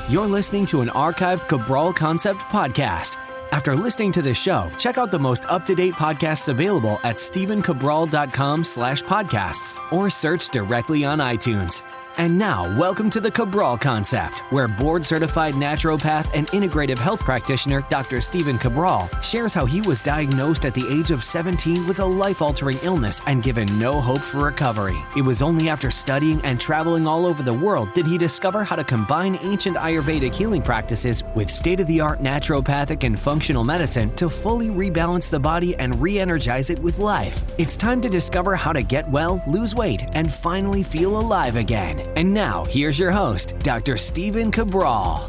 You're listening to an archived Cabral Concept podcast. After listening to this show, check out the most up-to-date podcasts available at stephencabral.com/podcasts or search directly on iTunes. And now, welcome to the Cabral Concept, where board-certified naturopath and integrative health practitioner Dr. Stephen Cabral shares how he was diagnosed at the age of 17 with a life-altering illness and given no hope for recovery. It was only after studying and traveling all over the world did he discover how to combine ancient Ayurvedic healing practices with state-of-the-art naturopathic and functional medicine to fully rebalance the body and re-energize it with life. It's time to discover how to get well, lose weight, and finally feel alive again. And now, here's your host, Dr. Stephen Cabral.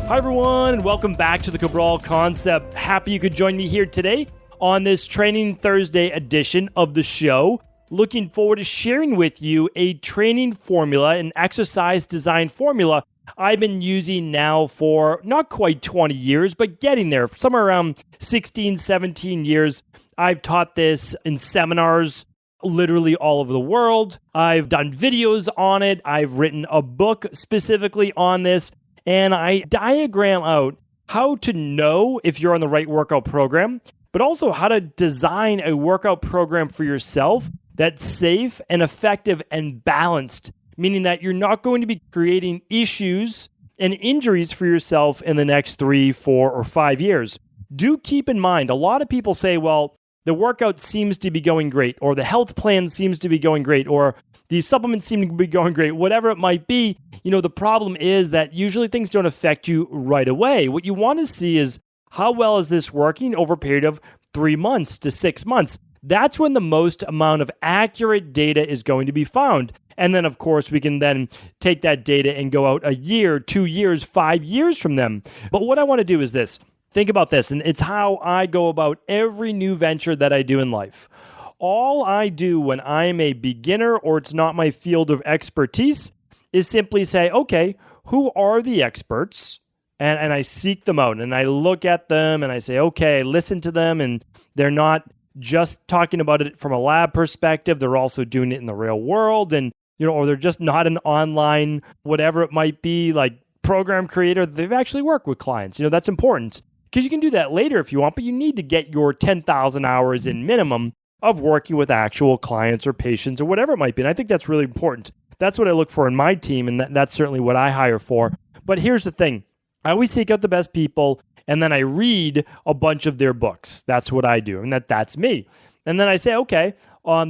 Hi, everyone, and welcome back to the Cabral Concept. Happy you could join me here today on this Training Thursday edition of the show. Looking forward to sharing with you a training formula, an exercise design formula I've been using now for not quite 20 years, but getting there, somewhere around 16, 17 years. I've taught this in seminars literally all over the world. I've done videos on it. I've written a book specifically on this, and I diagram out how to know if you're on the right workout program, but also how to design a workout program for yourself that's safe and effective and balanced, meaning that you're not going to be creating issues and injuries for yourself in the next 3, 4, or 5 years. Do keep in mind, a lot of people say, well, the workout seems to be going great, or the health plan seems to be going great, or these supplements seem to be going great, whatever it might be. The problem is that usually things don't affect you right away. What you want to see is how well is this working over a period of 3 months to 6 months. That's when the most amount of accurate data is going to be found. And then, of course, we can then take that data and go out a year, 2 years, 5 years from them. But what I want to do is this. Think about this, and it's how I go about every new venture that I do in life. All I do when I'm a beginner or it's not my field of expertise is simply say, okay, who are the experts? And I seek them out, and I look at them, and I say, okay, listen to them, and they're not just talking about it from a lab perspective. They're also doing it in the real world, and or they're just not an online, whatever it might be, like program creator. They've actually worked with clients. That's important. Because you can do that later if you want, but you need to get your 10,000 hours in minimum of working with actual clients or patients or whatever it might be. And I think that's really important. That's what I look for in my team, and that's certainly what I hire for. But here's the thing. I always seek out the best people, and then I read a bunch of their books. That's what I do, and that's me. And then I say, okay,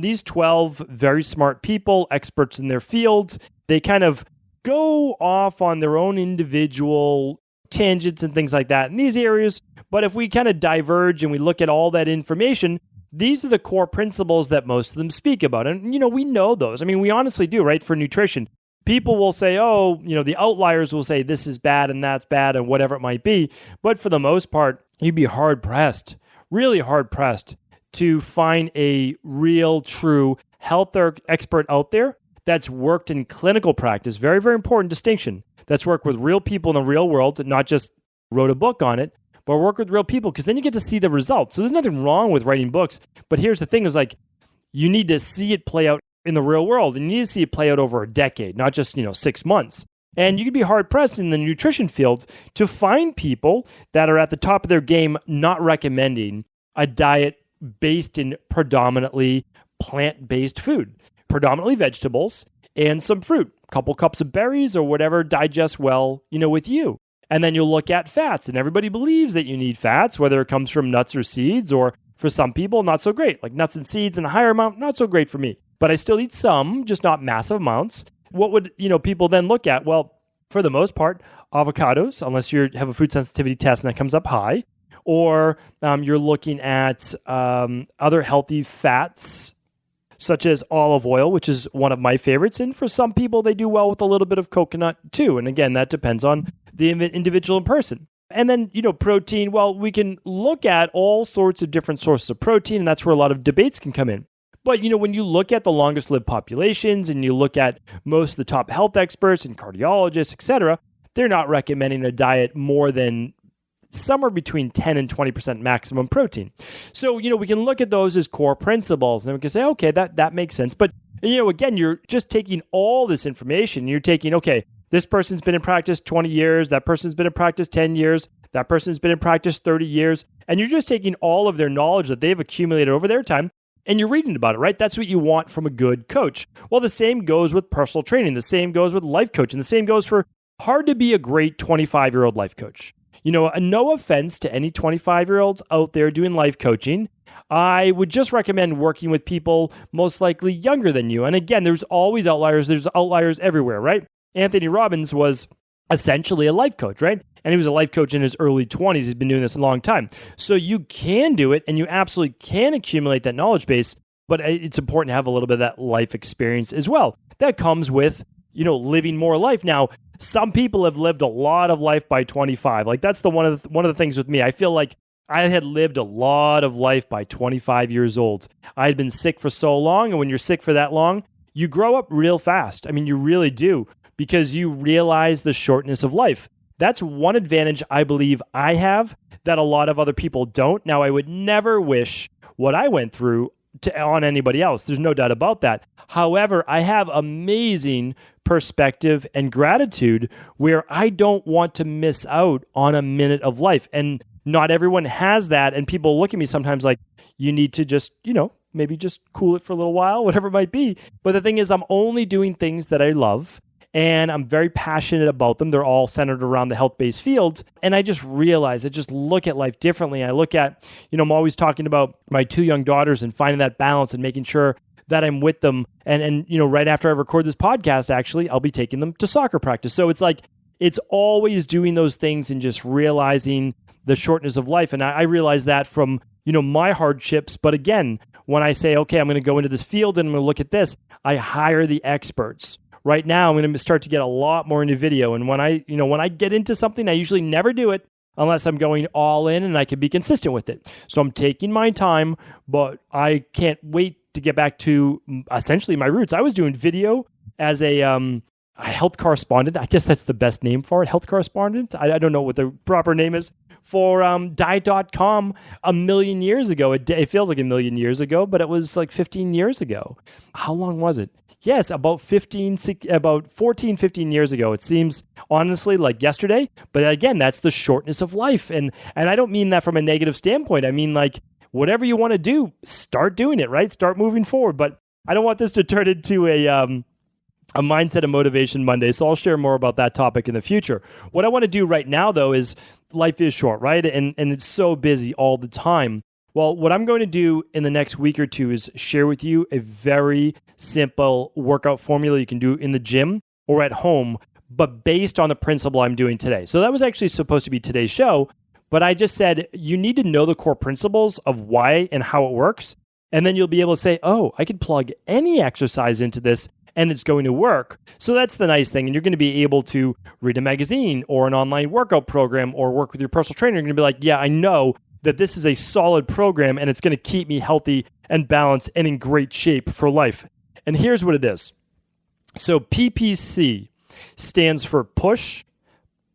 these 12 very smart people, experts in their fields, they kind of go off on their own individual tangents and things like that in these areas. But if we kind of diverge and we look at all that information, these are the core principles that most of them speak about. And, we know those. I mean, we honestly do, right? For nutrition, people will say, the outliers will say this is bad and that's bad and whatever it might be. But for the most part, you'd be hard-pressed, really hard-pressed to find a real, true health expert out there that's worked in clinical practice. Very, very important distinction. That's work with real people in the real world, not just wrote a book on it, but work with real people, because then you get to see the results. So there's nothing wrong with writing books. But here's the thing is you need to see it play out in the real world, and you need to see it play out over a decade, not just, 6 months. And you can be hard pressed in the nutrition field to find people that are at the top of their game, not recommending a diet based in predominantly plant-based food, predominantly vegetables and some fruit. Couple cups of berries or whatever digests well, with you. And then you'll look at fats, and everybody believes that you need fats, whether it comes from nuts or seeds, or for some people, not so great. Like nuts and seeds in a higher amount, not so great for me. But I still eat some, just not massive amounts. What would, people then look at? Well, for the most part, avocados, unless you have a food sensitivity test and that comes up high, or you're looking at other healthy fats, such as olive oil, which is one of my favorites. And for some people, they do well with a little bit of coconut too. And again, that depends on the individual person. And then, protein, well, we can look at all sorts of different sources of protein, and that's where a lot of debates can come in. But, when you look at the longest lived populations and you look at most of the top health experts and cardiologists, et cetera, they're not recommending a diet more than somewhere between 10 and 20% maximum protein. So, we can look at those as core principles, and we can say, okay, that makes sense. But, again, you're just taking all this information. You're taking, okay, This person's been in practice 20 years. That person's been in practice 10 years. That person's been in practice 30 years. And you're just taking all of their knowledge that they've accumulated over their time and you're reading about it, right? That's what you want from a good coach. Well, the same goes with personal training. The same goes with life coaching. The same goes for hard to be a great 25-year-old life coach. No offense to any 25-year-olds out there doing life coaching. I would just recommend working with people most likely younger than you. And again, there's always outliers. There's outliers everywhere, right? Anthony Robbins was essentially a life coach, right? And he was a life coach in his early 20s. He's been doing this a long time. So you can do it and you absolutely can accumulate that knowledge base, but it's important to have a little bit of that life experience as well. That comes with, living more life. Now, some people have lived a lot of life by 25. Like that's one of the things with me. I feel like I had lived a lot of life by 25 years old. I had been sick for so long, and when you're sick for that long, you grow up real fast. I mean, you really do, because you realize the shortness of life. That's one advantage I believe I have that a lot of other people don't. Now, I would never wish what I went through on anybody else. There's no doubt about that. However, I have amazing perspective and gratitude where I don't want to miss out on a minute of life. And not everyone has that. And people look at me sometimes like, you need to just, maybe just cool it for a little while, whatever it might be. But the thing is, I'm only doing things that I love. And I'm very passionate about them. They're all centered around the health-based field. And I just realize, I just look at life differently. I look at, I'm always talking about my 2 young daughters and finding that balance and making sure that I'm with them. And right after I record this podcast, actually, I'll be taking them to soccer practice. So it's like, it's always doing those things and just realizing the shortness of life. And I realize that from, my hardships. But again, when I say, okay, I'm going to go into this field and I'm going to look at this, I hire the experts. Right now, I'm going to start to get a lot more into video. And when I get into something, I usually never do it unless I'm going all in and I can be consistent with it. So I'm taking my time, but I can't wait to get back to essentially my roots. I was doing video as a health correspondent. I guess that's the best name for it, health correspondent. I don't know what the proper name is for diet.com a million years ago. It feels like a million years ago, but it was like 15 years ago. How long was it? Yes, about 14, 15 years ago. It seems honestly like yesterday, but again, that's the shortness of life. And I don't mean that from a negative standpoint. I mean like whatever you want to do, start doing it, right? Start moving forward. But I don't want this to turn into a mindset and motivation Monday. So I'll share more about that topic in the future. What I want to do right now though is life is short, right? And it's so busy all the time. Well, what I'm going to do in the next week or two is share with you a very simple workout formula you can do in the gym or at home, but based on the principle I'm doing today. So that was actually supposed to be today's show, but I just said you need to know the core principles of why and how it works, and then you'll be able to say, oh, I could plug any exercise into this and it's going to work. So that's the nice thing. And you're going to be able to read a magazine or an online workout program or work with your personal trainer. You're going to be like, yeah, I know that this is a solid program and it's going to keep me healthy and balanced and in great shape for life. And here's what it is. So PPC stands for push,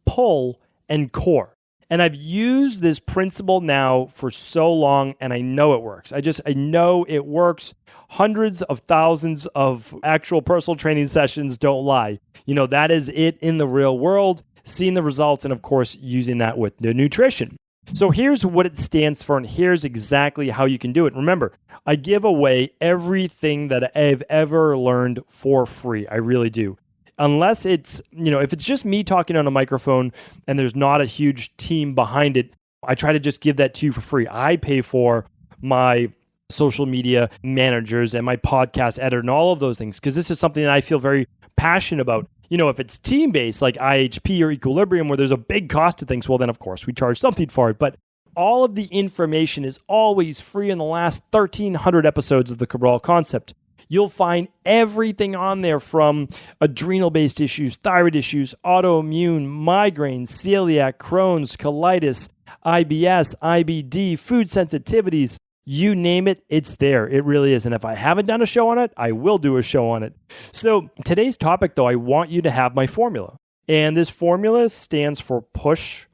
pull, and core. And I've used this principle now for so long and I know it works. I know it works. Hundreds of thousands of actual personal training sessions don't lie. That is it in the real world, seeing the results and of course using that with the nutrition. So here's what it stands for, and here's exactly how you can do it. Remember, I give away everything that I've ever learned for free. I really do. Unless it's, if it's just me talking on a microphone and there's not a huge team behind it, I try to just give that to you for free. I pay for my social media managers and my podcast editor and all of those things because this is something that I feel very passionate about. If it's team-based like IHP or Equilibrium where there's a big cost to things, well, then of course we charge something for it. But all of the information is always free in the last 1,300 episodes of the Cabral Concept. You'll find everything on there from adrenal-based issues, thyroid issues, autoimmune, migraines, celiac, Crohn's, colitis, IBS, IBD, food sensitivities. You name it, it's there. It really is. And if I haven't done a show on it, I will do a show on it. So today's topic, though, I want you to have my formula. And this formula stands for push,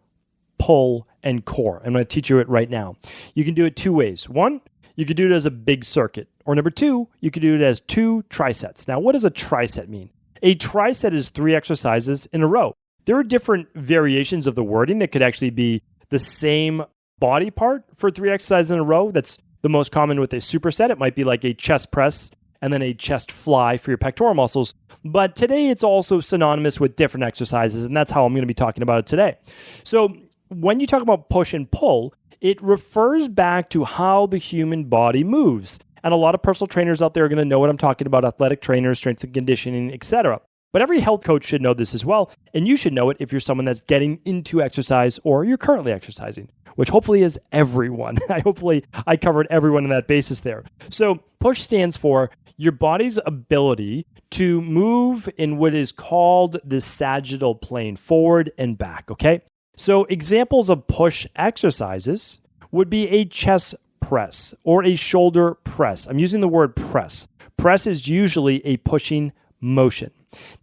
pull, and core. I'm going to teach you it right now. You can do it 2 ways. 1, you could do it as a big circuit. Or number 2, you could do it as 2 trisets. Now, what does a triset mean? A triset is 3 exercises in a row. There are different variations of the wording. It could actually be the same body part for 3 exercises in a row. That's the most common with a superset. It might be like a chest press and then a chest fly for your pectoral muscles. But today it's also synonymous with different exercises, and that's how I'm going to be talking about it today. So when you talk about push and pull, it refers back to how the human body moves. And a lot of personal trainers out there are going to know what I'm talking about, athletic trainers, strength and conditioning, etc. But every health coach should know this as well, and you should know it if you're someone that's getting into exercise or you're currently exercising, which hopefully is everyone. Hopefully I covered everyone on that basis there. So push stands for your body's ability to move in what is called the sagittal plane, forward and back, okay? So examples of push exercises would be a chest press or a shoulder press. I'm using the word press. Press is usually a pushing motion.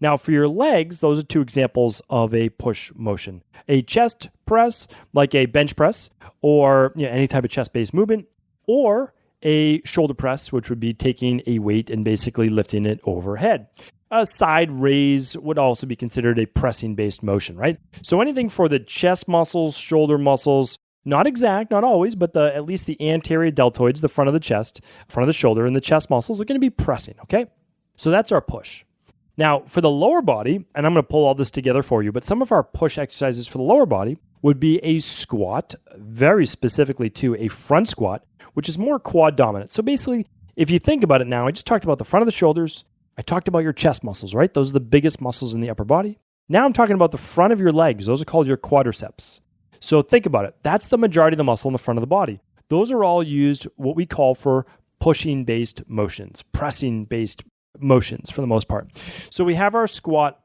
Now, for your legs, those are 2 examples of a push motion. A chest press, like a bench press, or any type of chest-based movement, or a shoulder press, which would be taking a weight and basically lifting it overhead. A side raise would also be considered a pressing-based motion, right? So anything for the chest muscles, shoulder muscles, not exact, not always, but at least the anterior deltoids, the front of the chest, front of the shoulder, and the chest muscles are going to be pressing, okay? So that's our push. Now, for the lower body, and I'm going to pull all this together for you, but some of our push exercises for the lower body would be a squat, very specifically to a front squat, which is more quad dominant. So basically, if you think about it now, I just talked about the front of the shoulders. I talked about your chest muscles, right? Those are the biggest muscles in the upper body. Now I'm talking about the front of your legs. Those are called your quadriceps. So think about it. That's the majority of the muscle in the front of the body. Those are all used what we call for pushing-based motions, pressing-based motions for the most part. So we have our squat,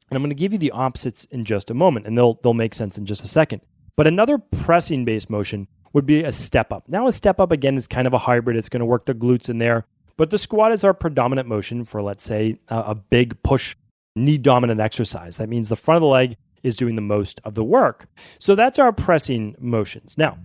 and I'm going to give you the opposites in just a moment, and they'll make sense in just a second. But another pressing-based motion would be a step up. Now a step up, again, is kind of a hybrid. It's going to work the glutes in there. But the squat is our predominant motion for, let's say, a big push knee-dominant exercise. That means the front of the leg is doing the most of the work. So that's our pressing motions. Now,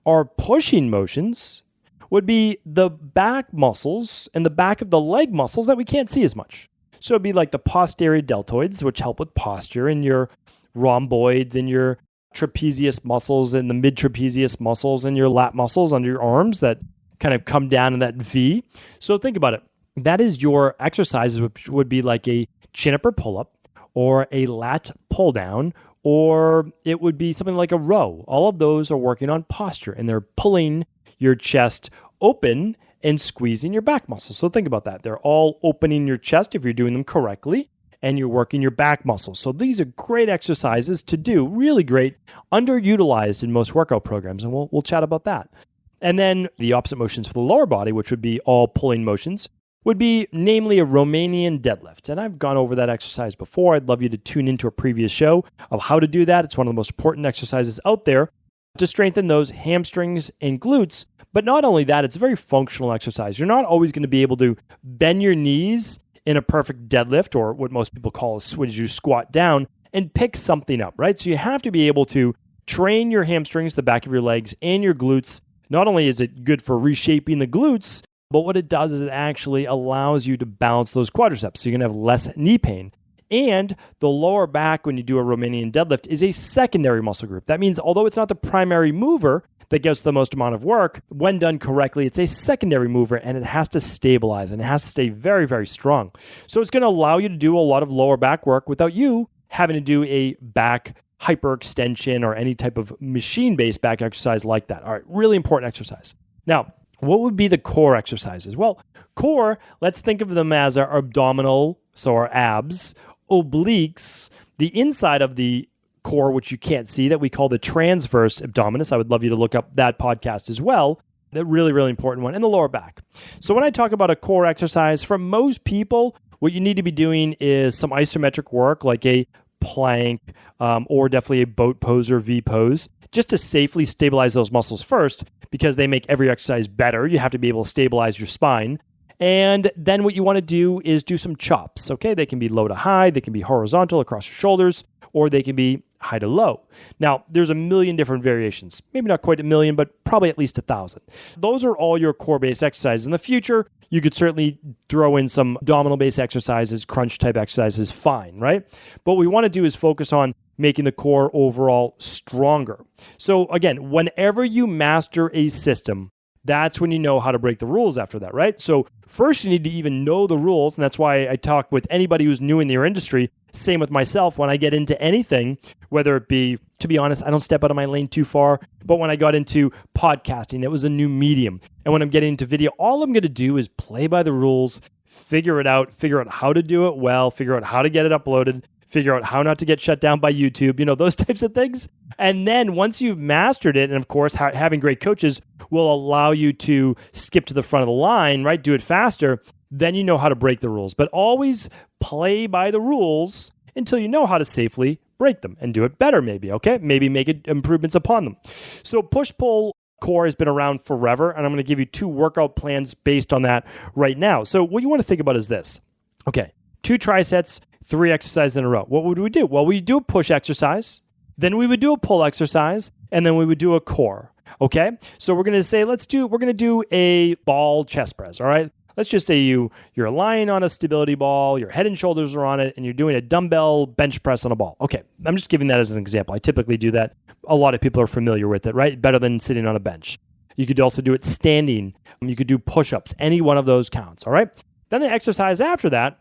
our pushing motions would be the back muscles and the back of the leg muscles that we can't see as much. So it'd be like the posterior deltoids, which help with posture, and your rhomboids and your trapezius muscles and the mid-trapezius muscles and your lat muscles under your arms that kind of come down in that V. So think about it. That is your exercises, which would be like a chin-up or pull-up or a lat pull-down, or it would be something like a row. All of those are working on posture, and they're pulling your chest open and squeezing your back muscles. So think about that. They're all opening your chest if you're doing them correctly, and you're working your back muscles. So these are great exercises to do, really great, underutilized in most workout programs, and we'll chat about that. And then the opposite motions for the lower body, which would be all pulling motions, would be namely a Romanian deadlift. And I've gone over that exercise before. I'd love you to tune into a previous show of how to do that. It's one of the most important exercises out there to strengthen those hamstrings and glutes. But not only that, it's a very functional exercise. You're not always going to be able to bend your knees in a perfect deadlift, or what most people call a switch, you squat down and pick something up, right? So you have to be able to train your hamstrings, the back of your legs, and your glutes. Not only is it good for reshaping the glutes, but what it does is it actually allows you to balance those quadriceps. So you're going to have less knee pain. And the lower back, when you do a Romanian deadlift, is a secondary muscle group. That means although it's not the primary mover that gets the most amount of work, when done correctly, it's a secondary mover, and it has to stabilize, and it has to stay very, very strong. So it's going to allow you to do a lot of lower back work without you having to do a back hyperextension or any type of machine-based back exercise like that. All right, really important exercise. Now, what would be the core exercises? Well, core, let's think of them as our abdominal, so our abs, obliques, the inside of the core, which you can't see, that we call the transverse abdominis. I would love you to look up that podcast as well. That really, really important one. And the lower back. So when I talk about a core exercise, for most people, what you need to be doing is some isometric work like a plank or definitely a boat pose or V pose, just to safely stabilize those muscles first, because they make every exercise better. You have to be able to stabilize your spine. And then what you want to do is do some chops, okay? They can be low to high, they can be horizontal across your shoulders, or they can be high to low. Now, there's a million different variations. Maybe not quite a million, but probably at least 1,000. Those are all your core-based exercises. In the future, you could certainly throw in some abdominal-based exercises, crunch-type exercises, fine, right? But what we want to do is focus on making the core overall stronger. So again, whenever you master a system, that's when you know how to break the rules after that, right? So first you need to even know the rules, and that's why I talk with anybody who's new in their industry. Same with myself when I get into anything, whether it be, to be honest, I don't step out of my lane too far, but when I got into podcasting, it was a new medium. And when I'm getting into video, all I'm going to do is play by the rules, figure out how to do it well, figure out how to get it uploaded, figure out how not to get shut down by YouTube, those types of things. And then once you've mastered it, and of course, having great coaches will allow you to skip to the front of the line, right? Do it faster. Then you know how to break the rules. But always play by the rules until you know how to safely break them and do it better maybe, okay? Maybe make improvements upon them. So push-pull core has been around forever, and I'm going to give you 2 workout plans based on that right now. So what you want to think about is this. Okay, 2 trisets, 3 exercises in a row. What would we do? Well, we do a push exercise, then we would do a pull exercise, and then we would do a core, okay? So we're going to say, we're going to do a ball chest press, all right? Let's just say you're lying on a stability ball, your head and shoulders are on it, and you're doing a dumbbell bench press on a ball. Okay, I'm just giving that as an example. I typically do that. A lot of people are familiar with it, right? Better than sitting on a bench. You could also do it standing. You could do push-ups. Any one of those counts, all right? Then the exercise after that,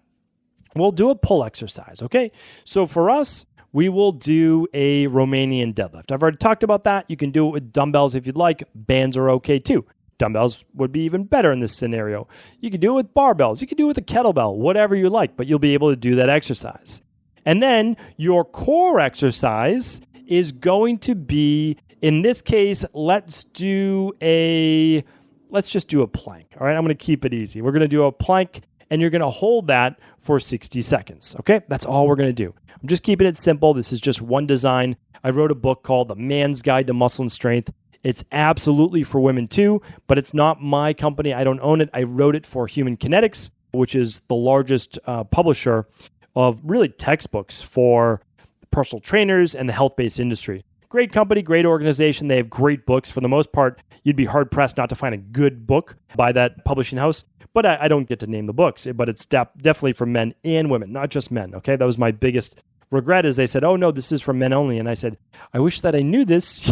we'll do a pull exercise, okay? So for us, we will do a Romanian deadlift. I've already talked about that. You can do it with dumbbells if you'd like. Bands are okay too. Dumbbells would be even better in this scenario. You can do it with barbells. You can do it with a kettlebell, whatever you like, but you'll be able to do that exercise. And then your core exercise is going to be, in this case, let's just do a plank. All right, I'm going to keep it easy. We're going to do a plank, and you're going to hold that for 60 seconds. Okay, that's all we're going to do. I'm just keeping it simple. This is just one design. I wrote a book called The Man's Guide to Muscle and Strength. It's absolutely for women too, but it's not my company. I don't own it. I wrote it for Human Kinetics, which is the largest publisher of really textbooks for personal trainers and the health-based industry. Great company, great organization. They have great books. For the most part, you'd be hard-pressed not to find a good book by that publishing house. But I don't get to name the books, but it's definitely for men and women, not just men, okay? That was my biggest regret is they said, oh no, this is for men only. And I said, I wish that I knew this,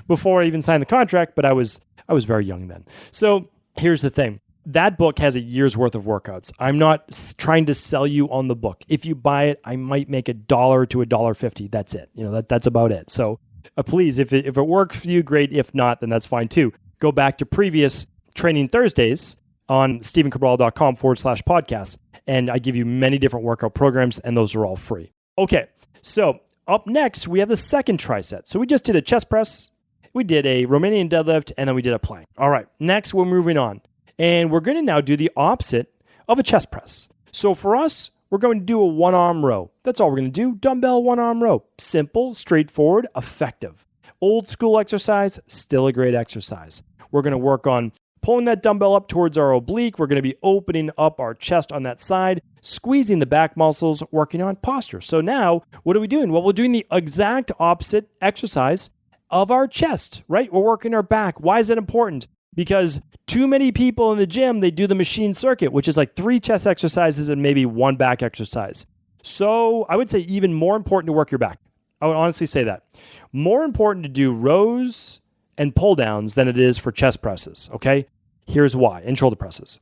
before I even signed the contract, but I was very young then. So here's the thing. That book has a year's worth of workouts. I'm not trying to sell you on the book. If you buy it, I might make $1 to $1.50. That's it. That's about it. So please, if it works for you, great. If not, then that's fine too. Go back to previous Training Thursdays on stephencabral.com/podcast. And I give you many different workout programs, and those are all free. Okay, so up next, we have the second triset. So we just did a chest press, we did a Romanian deadlift, and then we did a plank. All right, next we're moving on. And we're going to now do the opposite of a chest press. So for us, we're going to do a one-arm row. That's all we're going to do, dumbbell one-arm row. Simple, straightforward, effective. Old school exercise, still a great exercise. We're going to work on pulling that dumbbell up towards our oblique. We're going to be opening up our chest on that side, squeezing the back muscles, working on posture. So now, what are we doing? Well, we're doing the exact opposite exercise of our chest, right? We're working our back. Why is that important? Because too many people in the gym, they do the machine circuit, which is like 3 chest exercises and maybe 1 back exercise. So I would say even more important to work your back. I would honestly say that. More important to do rows and pull downs than it is for chest presses, okay? Here's why, and shoulder presses.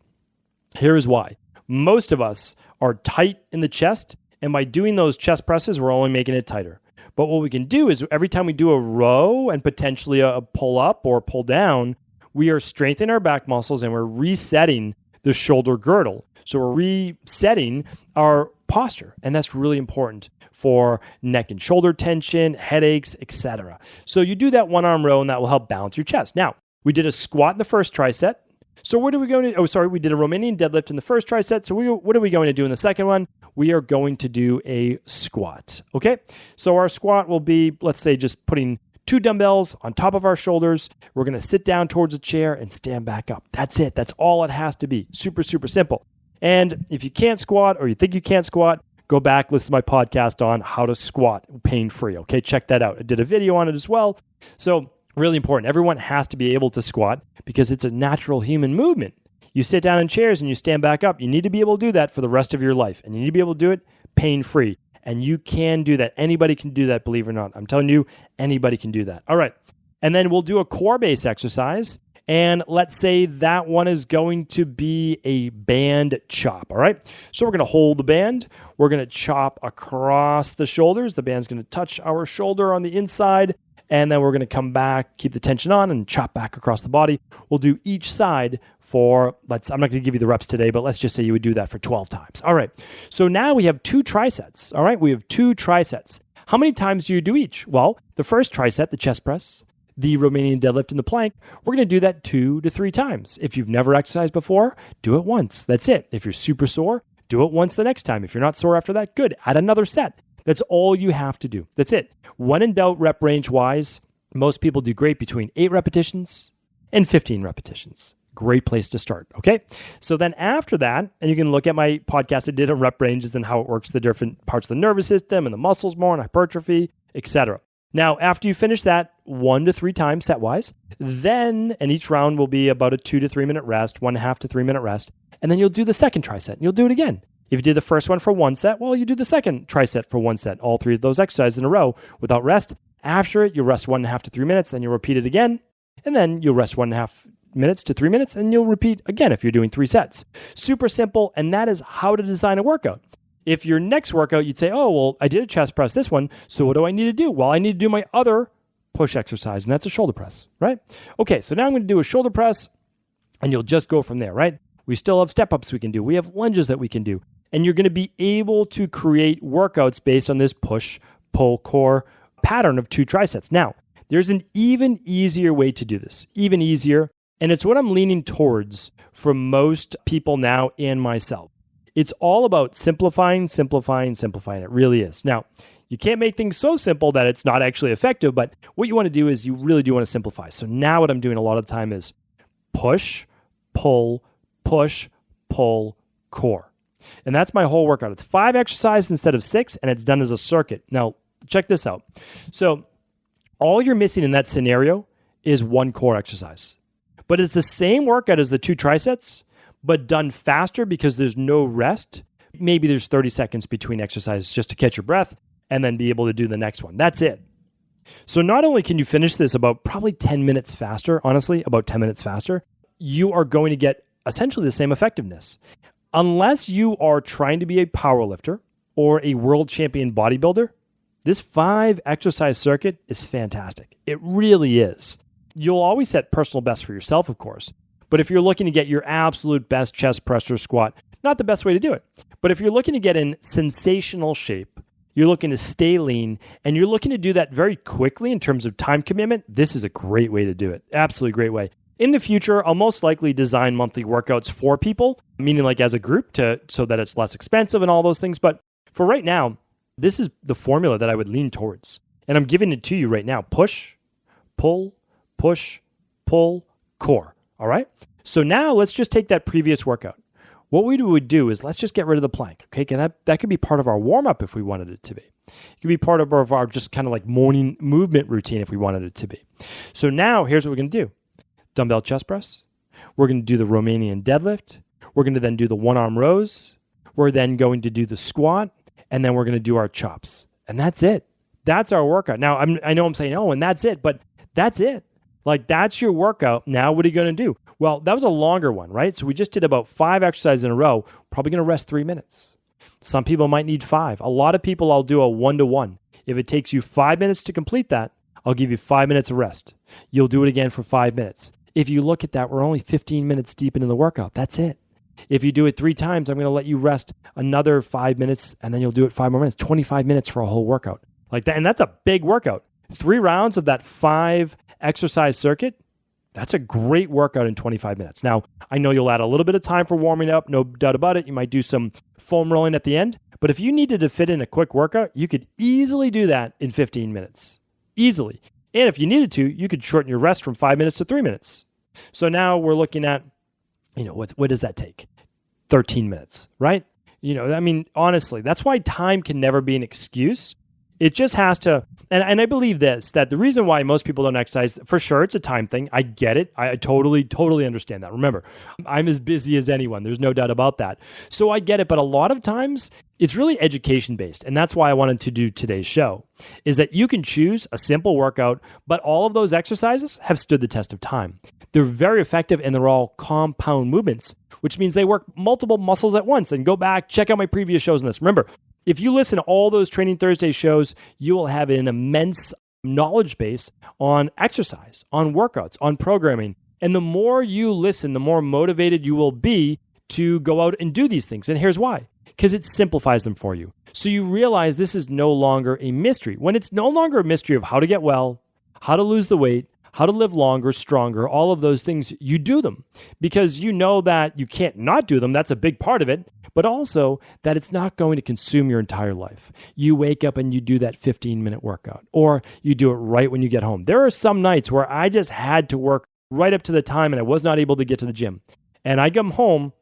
Here's why. Most of us are tight in the chest, and by doing those chest presses, we're only making it tighter. But what we can do is every time we do a row and potentially a pull up or pull down, we are strengthening our back muscles and we're resetting the shoulder girdle. So we're resetting our posture, and that's really important for neck and shoulder tension, headaches, etc. So you do that one-arm row, and that will help balance your chest. Now, we did a squat in the first tricep. So what are we going to, we did a Romanian deadlift in the first tricep. So what are we going to do in the second one? We are going to do a squat, okay? So our squat will be, let's say, just putting 2 dumbbells on top of our shoulders. We're going to sit down towards a chair and stand back up. That's it. That's all it has to be. Super, super simple. And if you can't squat or you think you can't squat, go back, listen to my podcast on how to squat pain-free. Okay, check that out. I did a video on it as well. So really important. Everyone has to be able to squat because it's a natural human movement. You sit down in chairs and you stand back up. You need to be able to do that for the rest of your life. And you need to be able to do it pain-free. And you can do that. Anybody can do that, believe it or not. I'm telling you, anybody can do that. All right. And then we'll do a core-based exercise. And let's say that one is going to be a band chop, all right? So we're going to hold the band. We're going to chop across the shoulders. The band's going to touch our shoulder on the inside. And then we're going to come back, keep the tension on, and chop back across the body. We'll do each side for, I'm not going to give you the reps today, but let's just say you would do that for 12 times. All right. So now we have 2 trisets, all right? We have 2 trisets. How many times do you do each? Well, the first triset, the chest press, the Romanian deadlift, and the plank, we're going to do that 2 to 3 times. If you've never exercised before, do it once. That's it. If you're super sore, do it once the next time. If you're not sore after that, good. Add another set. That's all you have to do. That's it. When in doubt, rep range wise, most people do great between 8 repetitions and 15 repetitions. Great place to start. Okay. So then after that, and you can look at my podcast I did on rep ranges and how it works, the different parts of the nervous system and the muscles more and hypertrophy, etc. Now, after you finish that 1 to 3 times set wise, then, and each round will be about a 2 to 3 minute rest, 1.5 to 3 minute rest. And then you'll do the second tricep and you'll do it again. If you did the first one for 1 set, well, you do the second tricep for 1 set, all 3 of those exercises in a row without rest. After it, you'll rest 1.5 to 3 minutes, then you'll repeat it again. And then you'll rest 1.5 minutes to 3 minutes, and you'll repeat again if you're doing 3 sets. Super simple, and that is how to design a workout. If your next workout, you'd say, oh, well, I did a chest press this one, so what do I need to do? Well, I need to do my other push exercise, and that's a shoulder press, right? Okay, so now I'm going to do a shoulder press, and you'll just go from there, right? We still have step-ups we can do. We have lunges that we can do. And you're going to be able to create workouts based on this push, pull, core pattern of 2 trisets. Now, there's an even easier way to do this, even easier. And it's what I'm leaning towards for most people now and myself. It's all about simplifying, simplifying, simplifying. It really is. Now, you can't make things so simple that it's not actually effective, but what you want to do is you really do want to simplify. So now what I'm doing a lot of the time is push, pull, core. And that's my whole workout. It's 5 exercises instead of 6, and it's done as a circuit. Now, check this out. So all you're missing in that scenario is 1 core exercise. But it's the same workout as the 2 triceps, but done faster because there's no rest. Maybe there's 30 seconds between exercises just to catch your breath and then be able to do the next one. That's it. So not only can you finish this about probably 10 minutes faster, honestly, about 10 minutes faster, you are going to get essentially the same effectiveness. Unless you are trying to be a powerlifter or a world champion bodybuilder, this 5 exercise circuit is fantastic. It really is. You'll always set personal best for yourself, of course. But if you're looking to get your absolute best chest press or squat, not the best way to do it. But if you're looking to get in sensational shape, you're looking to stay lean, and you're looking to do that very quickly in terms of time commitment, this is a great way to do it. Absolutely great way. In the future, I'll most likely design monthly workouts for people, meaning like as a group so that it's less expensive and all those things. But for right now, this is the formula that I would lean towards. And I'm giving it to you right now. Push, pull, core. All right? So now let's just take that previous workout. What we would do is let's just get rid of the plank. Okay, that could be part of our warm-up if we wanted it to be. It could be part of our just kind of like morning movement routine if we wanted it to be. So now here's what we're going to do. Dumbbell chest press. We're going to do the Romanian deadlift. We're going to then do the 1-arm rows. We're then going to do the squat. And then we're going to do our chops. And that's it. That's our workout. Now, I know I'm saying, oh, and that's it. But that's it. Like, that's your workout. Now, what are you going to do? Well, that was a longer one, right? So we just did about 5 exercises in a row. Probably going to rest 3 minutes. Some people might need 5. A lot of people, I'll do a 1-to-1. If it takes you 5 minutes to complete that, I'll give you 5 minutes of rest. You'll do it again for 5 minutes. If you look at that, we're only 15 minutes deep into the workout. That's it. If you do it 3 times, I'm going to let you rest another 5 minutes, and then you'll do it 5 more minutes. 25 minutes for a whole workout. Like that, and that's a big workout. 3 rounds of that 5 exercise circuit, that's a great workout in 25 minutes. Now, I know you'll add a little bit of time for warming up, no doubt about it. You might do some foam rolling at the end, but if you needed to fit in a quick workout, you could easily do that in 15 minutes. Easily. And if you needed to, you could shorten your rest from 5 minutes to 3 minutes. So now we're looking at, what does that take? 13 minutes, right? Honestly, that's why time can never be an excuse. It just has to, and I believe that the reason why most people don't exercise, for sure, it's a time thing. I get it. I totally understand that. Remember, I'm as busy as anyone. There's no doubt about that. So I get it. But a lot of times it's really education based. And that's why I wanted to do today's show, is that you can choose a simple workout, but all of those exercises have stood the test of time. They're very effective and they're all compound movements, which means they work multiple muscles at once. And go back, check out my previous shows on this. Remember, if you listen to all those Training Thursday shows, you will have an immense knowledge base on exercise, on workouts, on programming. And the more you listen, the more motivated you will be to go out and do these things. And here's why. Because it simplifies them for you. So you realize this is no longer a mystery. When it's no longer a mystery of how to get well, how to lose the weight, how to live longer, stronger, all of those things, you do them because you know that you can't not do them. That's a big part of it, but also that it's not going to consume your entire life. You wake up and you do that 15-minute workout, or you do it right when you get home. There are some nights where I just had to work right up to the time and I was not able to get to the gym. And I come home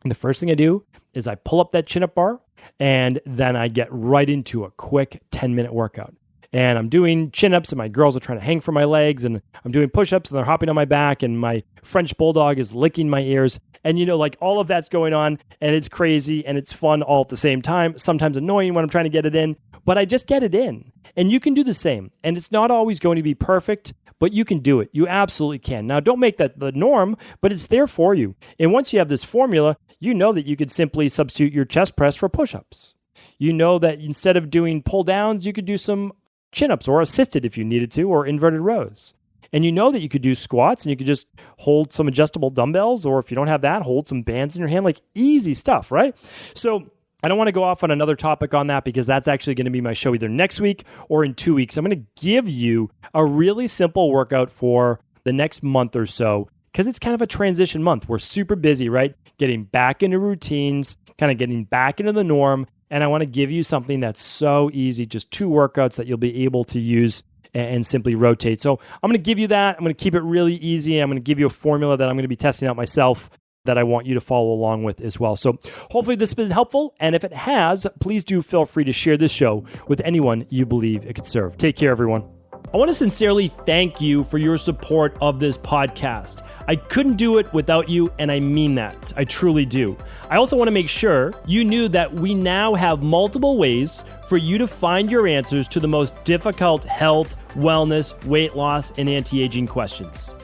and the first thing I do is I pull up that chin-up bar and then I get right into a quick 10-minute workout. And I'm doing chin-ups and my girls are trying to hang from my legs and I'm doing push-ups and they're hopping on my back and my French bulldog is licking my ears. And all of that's going on and it's crazy and it's fun all at the same time. Sometimes annoying when I'm trying to get it in, but I just get it in. And you can do the same. And it's not always going to be perfect, but you can do it. You absolutely can. Now, don't make that the norm, but it's there for you. And once you have this formula, you know that you could simply substitute your chest press for push-ups. You know that instead of doing pull downs, you could do some chin-ups or assisted if you needed to, or inverted rows. And you know that you could do squats and you could just hold some adjustable dumbbells, or if you don't have that, hold some bands in your hand, like easy stuff, right? So I don't want to go off on another topic on that because that's actually going to be my show either next week or in 2 weeks. I'm going to give you a really simple workout for the next month or so because it's kind of a transition month. We're super busy, right? Getting back into routines, kind of getting back into the norm. And I want to give you something that's so easy, just 2 workouts that you'll be able to use and simply rotate. So I'm going to give you that. I'm going to keep it really easy. I'm going to give you a formula that I'm going to be testing out myself that I want you to follow along with as well. So hopefully this has been helpful. And if it has, please do feel free to share this show with anyone you believe it could serve. Take care, everyone. I want to sincerely thank you for your support of this podcast. I couldn't do it without you, and I mean that. I truly do. I also want to make sure you knew that we now have multiple ways for you to find your answers to the most difficult health, wellness, weight loss, and anti-aging questions.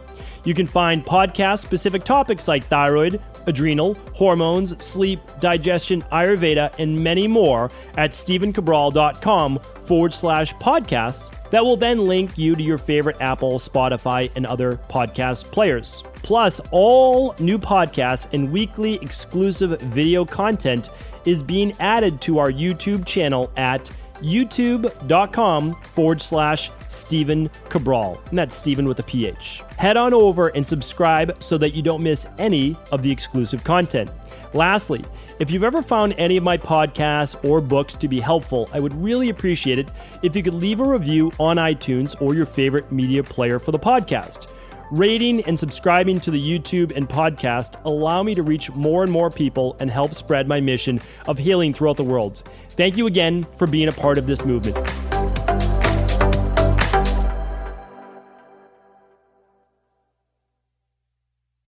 You can find podcast-specific topics like thyroid, adrenal, hormones, sleep, digestion, Ayurveda, and many more at stevencabral.com/podcasts that will then link you to your favorite Apple, Spotify, and other podcast players. Plus, all new podcasts and weekly exclusive video content is being added to our YouTube channel at youtube.com/Steven Cabral. And that's Steven with a PH. Head on over and subscribe so that you don't miss any of the exclusive content. Lastly, if you've ever found any of my podcasts or books to be helpful, I would really appreciate it if you could leave a review on iTunes or your favorite media player for the podcast. Rating and subscribing to the YouTube and podcast allow me to reach more and more people and help spread my mission of healing throughout the world. Thank you again for being a part of this movement.